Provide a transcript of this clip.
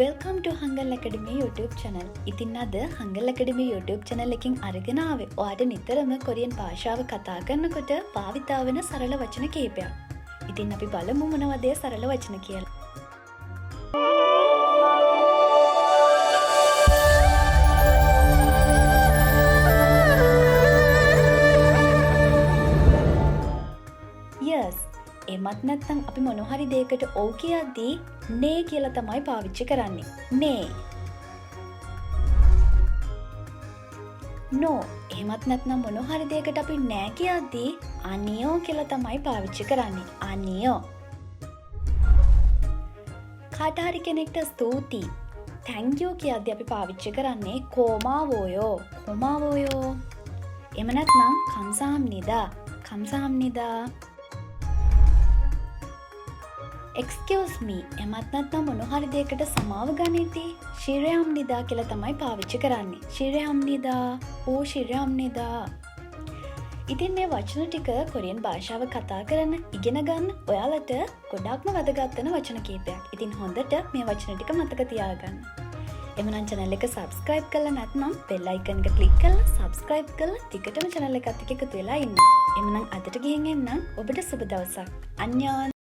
Welcome to Hangul Academy YouTube channel. ඉතින් අද Hangul Academy YouTube channel එකකින් අරගෙන ආවේ ඔයාලට නිතරම කොරියන් භාෂාව කතා කරනකොට භාවිතා වෙන සරල වචන කිහිපයක්. ඉතින් අපි බලමු මොනවද ඒ සරල වචන කියලා. Yes. එමත් නැත්නම් අපි මොන හරි දෙයකට ඔව් කියද්දී නේ කියලා තමයි පාවිච්චි කරන්නේ. නේ. no. එමත් නැත්නම් මොන හරි දෙයකට අපි නෑ කියද්දී අනියෝ කියලා තමයි පාවිච්චි කරන්නේ. අනියෝ. කාට හරි කෙනෙක්ට ස්තුතියි. thank you කියද්දී අපි පාවිච්චි කරන්නේ 고마워요. 고마워요. එහෙම නැත්නම් 감사합니다. 감사합니다. Excuse me. එමත් නැත්නම් මොන හරි දෙයකට සමාව ගනිද්දී 실례합니다 කියලා තමයි පාවිච්චි කරන්නේ. 실례합니다. 실례합니다. ඉතින් මේ වචන ටික කොරියන් භාෂාව කතා කරන ඉගෙන ගන්න ඔයාලට ගොඩක්ම වැදගත් වෙන වචන කීපයක්. ඉතින් හොඳට මේ වචන ටික මතක තියාගන්න. එමනම් channel එක subscribe කරලා නැත්නම් bell icon එක click කරලා subscribe කරලා ටිකටම channel එකත් එක්ක එකතු වෙලා ඉන්න. එමනම් අදට ගිහින් එන්නම්. ඔබට සුබ දවසක්. අන්‍යෝන්.